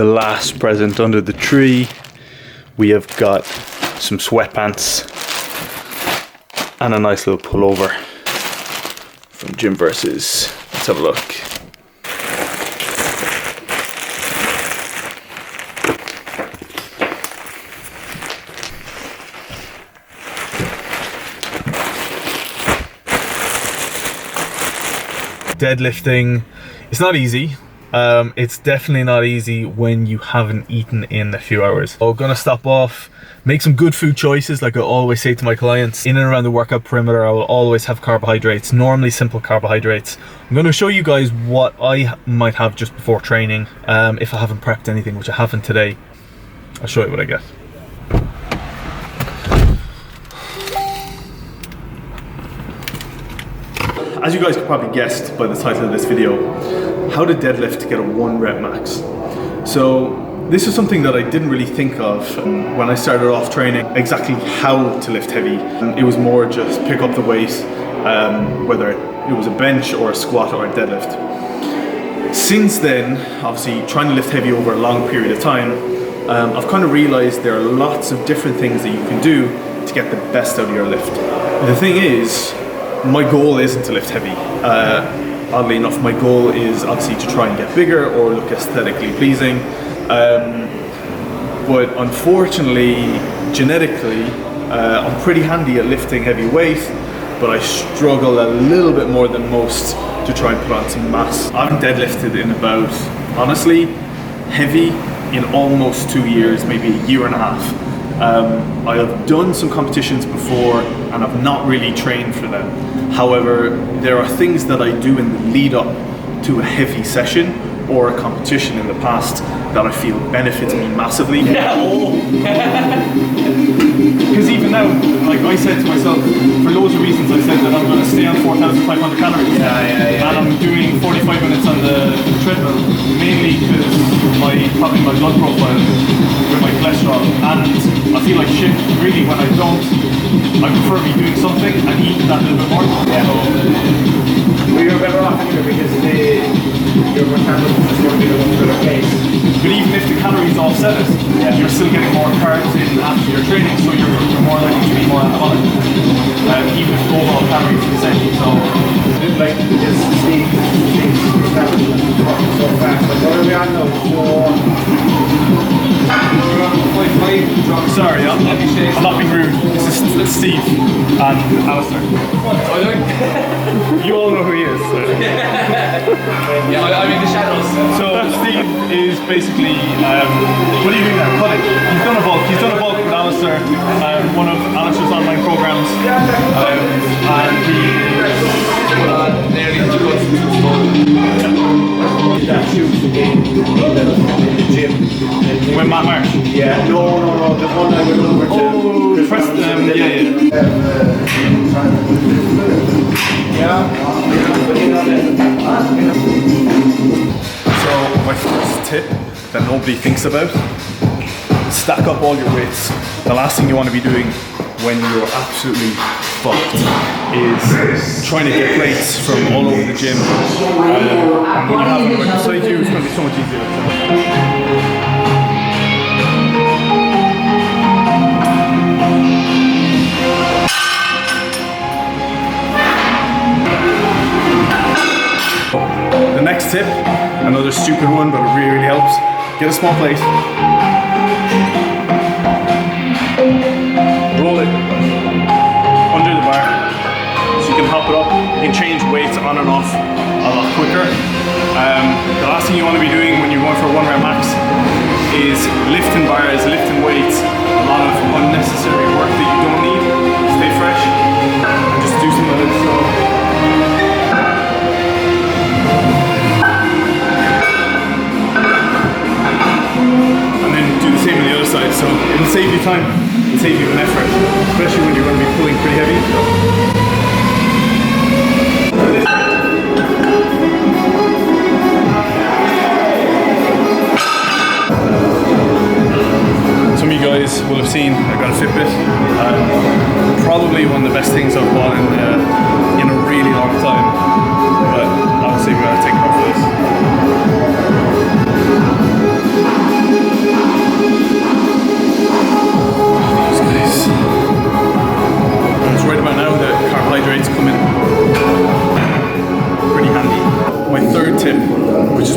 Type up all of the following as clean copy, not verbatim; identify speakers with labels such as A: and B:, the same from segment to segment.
A: the last present under the tree. We have got some sweatpants and a nice little pullover from Gym Versus. Let's have a look. Deadlifting, it's not easy. It's definitely not easy when you haven't eaten in a few hours. So I'm gonna stop off, make some good food choices like I always say to my clients. In and around the workout perimeter, I will always have carbohydrates, normally simple carbohydrates. I'm gonna show you guys what I might have just before training. If I haven't prepped anything, which I haven't today, I'll show you what I get. As you guys could probably guessed by the title of this video, how to deadlift to get a 1 rep max. So this is something that I didn't really think of when I started off training, exactly how to lift heavy. It was more just pick up the weight, whether it was a bench or a squat or a deadlift. Since then, obviously trying to lift heavy over a long period of time, I've kind of realized there are lots of different things that you can do to get the best out of your lift. The thing is, my goal isn't to lift heavy. Oddly enough, my goal is obviously to try and get bigger or look aesthetically pleasing. But unfortunately, genetically, I'm pretty handy at lifting heavy weight, but I struggle a little bit more than most to try and put on some mass. I haven't deadlifted in about, honestly, heavy in almost 2 years, maybe a year and a half. I have done some competitions before and I've not really trained for them. However, there are things that I do in the lead up to a heavy session or a competition in the past that I feel benefits me massively. Because even now, like I said to myself, for loads of reasons, I said that I'm going to stay on 4,500 calories. And I'm doing 45 minutes on the treadmill, mainly because probably my blood profile with my cholesterol, and I feel like shit really when I don't. I prefer be doing something and eating that little bit more. Yeah.
B: Well, you're better off anyway because your metabolism is going to be the one for the pace.
A: But even if the calories offset it, you're still getting more carbs in after your training, so you're more likely to be more alcoholic. Even if the overall calories are the same. So,
B: like, Steve's metabolism is working so fast. Like, what are we on now? We're on 5.5.
A: Sorry, I'm not being rude. This is Steve and Alistair. You all know who he is. So.
C: Yeah, I'm in the shadows.
A: So Steve is basically, what are you doing now? Cutting. He's done a bulk with Alistair, one of Alistair's online programs, and he is
C: Nearly 2 months
B: That shoots the game in the gym.
A: when Matt Marsh.
B: Yeah, no, the one I went over to.
A: Oh, Preston, So my first tip that nobody thinks about, stack up all your weights. The last thing you want to be doing when you're absolutely fucked is trying to get plates from all over the gym. And when you have them right beside you, it's going to be so much easier. The next tip, another stupid one, but it really helps. Get a small plate. Roll it under the bar so you can hop it up. You can change weights on and off a lot quicker. The last thing you want to be doing when you're going for a 1 rep max is lifting bars, lifting weights, a lot of unnecessary work that you don't need. Stay fresh and just do some of it slow. And then do the same on the other side, so it'll save you time, it'll save you an effort, especially when you're going to be pulling pretty heavy. Some of you guys will have seen I got a Fitbit. Probably one of the best things I've bought in a really long time, but obviously we gotta take it off for this.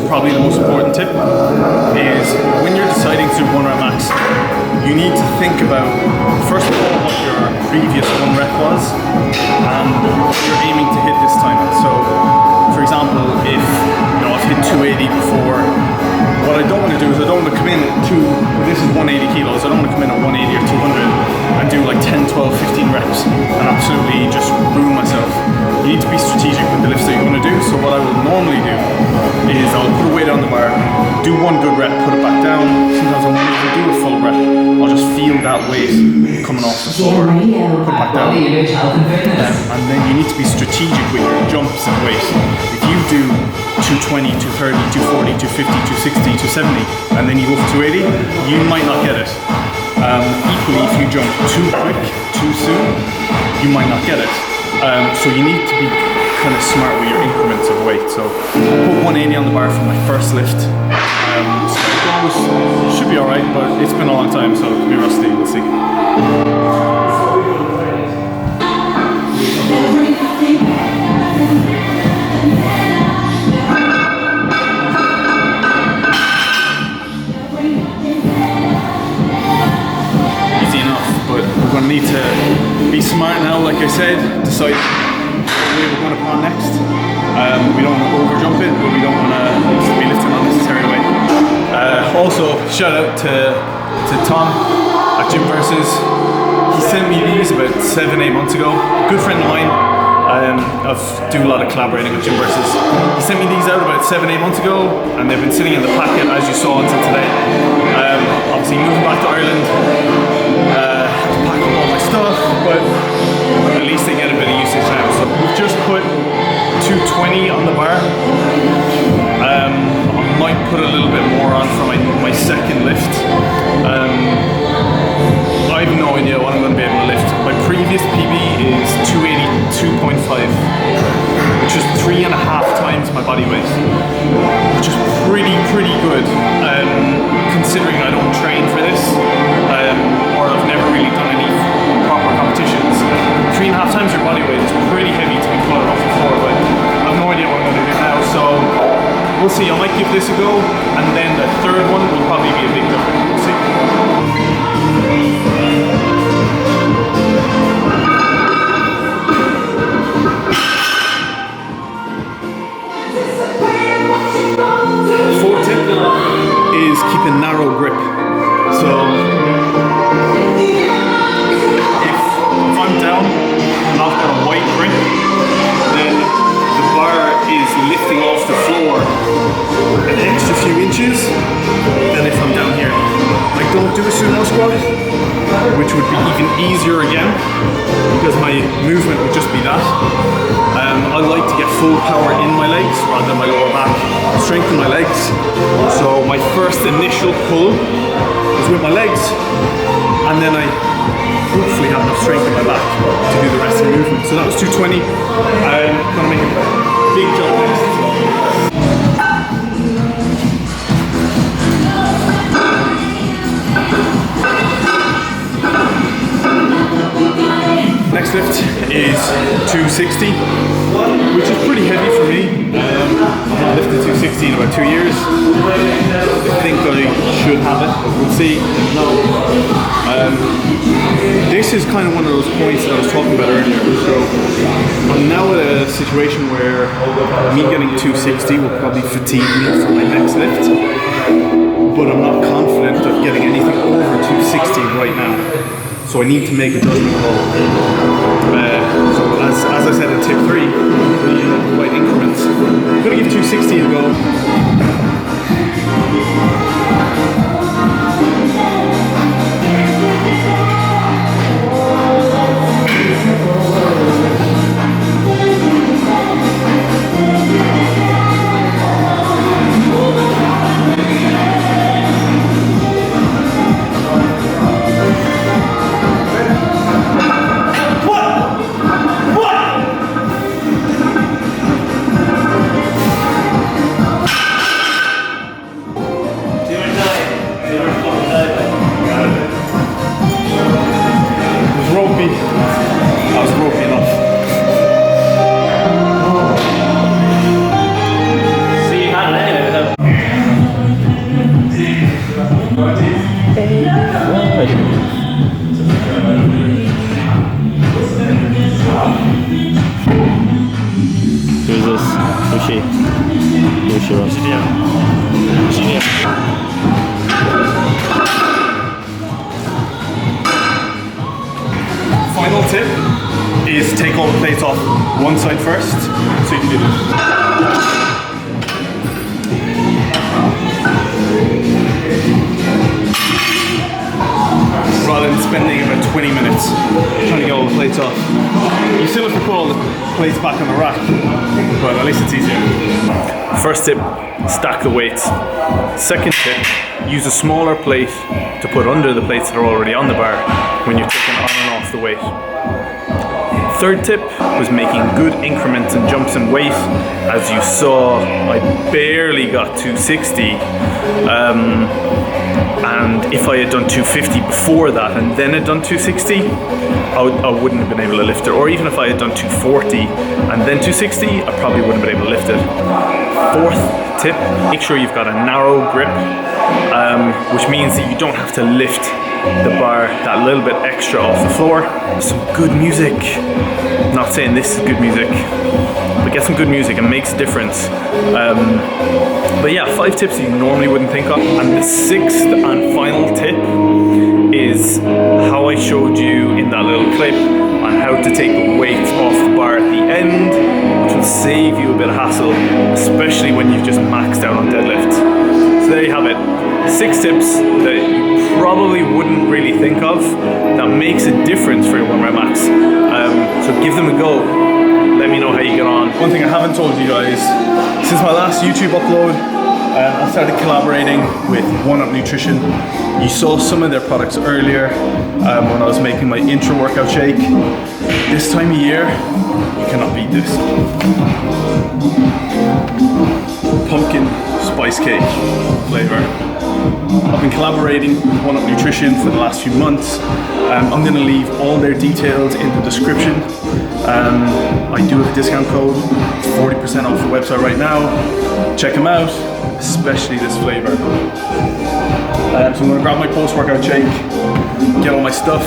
A: probably the most important tip, is when you're deciding to do 1 rep max, you need to think about, first of all, what your previous 1 rep was and what you're aiming to hit this time. So, for example, if I've hit 280 before, what I don't want to do is I don't want to come in this is 180 kilos, I don't want to come in at 180 or 200 and do like 10, 12, 15 reps and absolutely just ruin myself. You need to be strategic with the lifts that you're going to do. So what I will normally do is I'll put a weight on the bar, do 1 good rep, put it back down. Sometimes I won't even do a full rep. I'll just feel that weight coming off the floor, put it back down. And then you need to be strategic with your jumps and weight. If you do 220, 230, 240, 250, 260, 270, and then you go for 280, you might not get it. Equally, if you jump too quick, too soon, you might not get it. So you need to be kind of smart with your increments of weight. So I'll put 180 on the bar for my first lift. So should be alright, but it's been a long time, so it'll be rusty, we'll see. We're going to need to be smart now, like I said, decide what way we're going to put on next. We don't want to over jump it, but we don't want to be lifting unnecessary weight. Also, shout out to Tom at Gym Versus. He sent me these about 7-8 months ago. Good friend of mine. I've do a lot of collaborating with Gym Versus. He sent me these out about 7-8 months ago, and they've been sitting in the packet as you saw until today. Obviously moving back to Ireland, pack up all my stuff, but at least they get a bit of usage now. So we've just put 220 on the bar. I might put a little bit more on for my second lift. I have no idea what I'm going to be able to lift. My previous PB is 282.5, which is 3.5 times my body weight, which is pretty good, considering I don't train for this, or I've never really done any proper competitions. 3.5 times your body weight is pretty heavy to be pulling off the floor, but I have no idea what I'm going to do now, so we'll see. I might give this a go, and then the third one will probably be a big jump. We'll see. Fourth tip is keep a narrow grip. So if I'm down and I've got a wide grip, then the bar is lifting off the floor an extra few inches than if I'm down here. I don't do a sumo squat, which would be even easier again because my movement would just be that. I like to get full power in my legs rather than my lower back, strengthen my legs. So my first initial pull is with my legs, and then I hopefully have enough strength in my back to do the rest of the movement. So that was 220. I'm going to make a big jump next. Next lift is 260, which is pretty heavy for me. I've not lifted 260 in about 2 years. I think I should have it, but we'll see. No. This is kind of one of those points that I was talking about earlier. So I'm now at a situation where me getting 260 will probably fatigue me for my next lift, but I'm not confident of getting anything over 260 right now. So I need to make a judgment call. So as I said in tip 3, the right increments. I'm going to give 260 a go.
D: this? Who's she? Who's she?
A: Final tip is take all the plates off one side first, so you can do this. Rather than spending about 20 minutes trying to get all the plates off. You still have to put all the plates back on the rack, but at least it's easier. First tip, stack the weights. Second tip, use a smaller plate to put under the plates that are already on the bar when you're taking on and off the weight. Third tip was making good increments and jumps in weight. As you saw, I barely got 260. And if I had done 250 before that and then had done 260, I wouldn't have been able to lift it. Or even if I had done 240 and then 260, I probably wouldn't have been able to lift it. Fourth tip, make sure you've got a narrow grip, which means that you don't have to lift the bar that little bit extra off the floor. Some good music. Not saying this is good music, but get some good music, it makes a difference. But yeah, 5 tips you normally wouldn't think of. And the 6th and final tip is how I showed you in that little clip on how to take the weights off the bar at the end, which will save you a bit of hassle, especially when you've just maxed out on deadlift. So there you have it. 6 tips that you probably wouldn't really think of that makes a difference for your 1 rep max. So give them a go. Let me know how you get on. One thing I haven't told you guys, since my last YouTube upload, I started collaborating with 1UP Nutrition. You saw some of their products earlier when I was making my intro workout shake. This time of year, you cannot beat this. Pumpkin spice cake flavor. I've been collaborating with 1UP Nutrition for the last few months. I'm going to leave all their details in the description. I do have a discount code, it's 40% off the website right now. Check them out, especially this flavor. So I'm going to grab my post-workout shake, get all my stuff,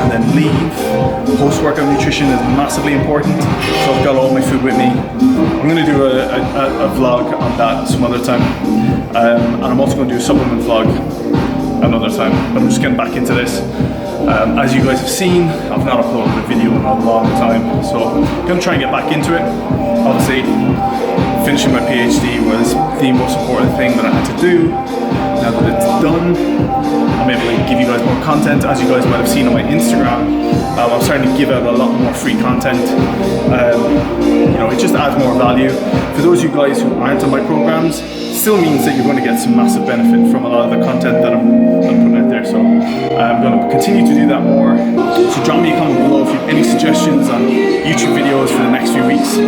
A: and then leave. Post-workout nutrition is massively important, so I've got all my food with me. I'm going to do a vlog on that some other time, and I'm also going to do a supplement vlog another time, but I'm just getting back into this. As you guys have seen, I've not uploaded a video in a long time, so I'm going to try and get back into it. Obviously, finishing my PhD was the most important thing that I had to do. Now that it's done, I'm able to give you guys more content. As you guys might have seen on my Instagram, I'm starting to give out a lot more free content. You know, it just adds more value. For those of you guys who aren't on my programs, still means that you're going to get some massive benefit from a lot of the content that I'm putting out there. So I'm going to continue to do that more. So drop me a comment below if you have any suggestions on YouTube videos for the next few weeks.